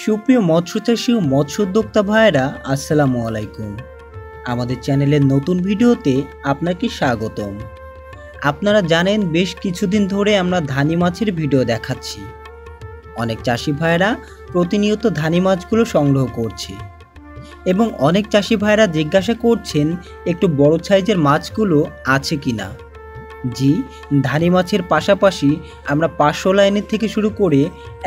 সুপ্রিয় মৎস্যচাষী ও মৎস্য উদ্যোক্তা ভাইয়েরা, আসসালামু আলাইকুম। আমাদের চ্যানেলের নতুন ভিডিওতে আপনাকে স্বাগতম। আপনারা জানেন, বেশ কিছুদিন ধরে আমরা ধানি মাছের ভিডিও দেখাচ্ছি। অনেক চাষি ভাইয়েরা প্রতিনিয়ত ধানি মাছগুলো সংগ্রহ করছে এবং অনেক চাষি ভাইয়েরা জিজ্ঞাসা করছেন একটু বড় সাইজের মাছগুলো আছে কিনা। জি, ধানি মাছের পাশাপাশি আমরা 500 লাইনের থেকে শুরু করে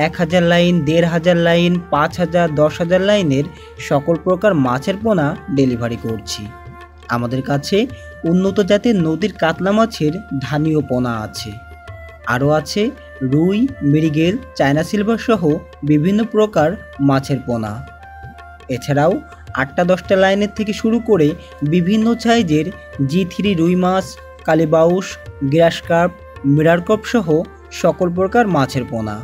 1000 লাইন, 1500 লাইন, 5000, 10,000 লাইনের সকল প্রকার মাছের পোনা ডেলিভারি করছি। আমাদের কাছে উন্নত জাতের নদীর কাতলা মাছের ধানীয় পোনা আছে। আরও আছে রুই, মৃগেল, চায়না সিলভার সহ বিভিন্ন প্রকার মাছের পোনা। এছাড়াও 8টা-10টা লাইনের থেকে শুরু করে বিভিন্ন সাইজের G3 রুই মাছ, কালীবাউস, গ্রাস কার্প, মিরার কার্প সহ সকল প্রকার মাছের পোনা।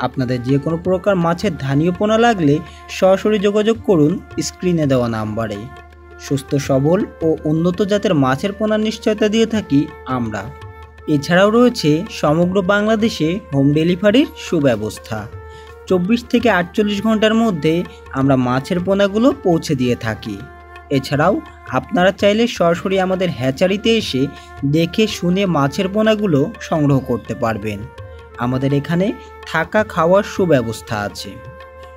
আপনাদের যে কোনো প্রকার মাছের ধানীয় পোনা লাগলে সরাসরি যোগাযোগ করুন স্ক্রিনে দেওয়া নাম্বারে। সুস্থ সবল ও উন্নত জাতের মাছের পোনার নিশ্চয়তা দিয়ে থাকি আমরা। এছাড়াও রয়েছে সমগ্র বাংলাদেশে হোম ডেলিভারির সুব্যবস্থা। 24 থেকে 48 ঘন্টার মধ্যে আমরা মাছের পোনাগুলো পৌঁছে দিয়ে থাকি। এছাড়াও আপনারা চাইলে সরাসরি আমাদের হ্যাচারিতে এসে দেখে শুনে মাছের পোনাগুলো সংগ্রহ করতে পারবেন। আমাদের এখানে থাকা খাওয়ার সুব্যবস্থা আছে।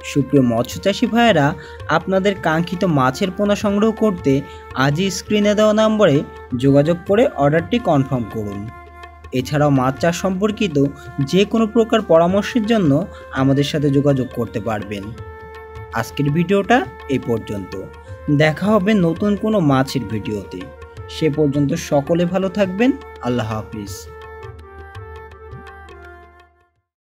সুপ্রিয় মৎস্যচাষী ভাইয়েরা, আপনাদের কাঙ্ক্ষিত মাছের পোনা সংগ্রহ করতে আজই স্ক্রিনে দেওয়া নম্বরে যোগাযোগ করে অর্ডারটি কনফার্ম করুন। এছাড়াও মাছ চাষ সম্পর্কিত যে কোনো প্রকার পরামর্শের জন্য আমাদের সাথে যোগাযোগ করতে পারবেন। আজকের ভিডিওটা এই পর্যন্ত। দেখা হবে নতুন কোনো মাছের ভিডিওতে। সে পর্যন্ত সকলে ভালো থাকবেন। আল্লাহ হাফিজ।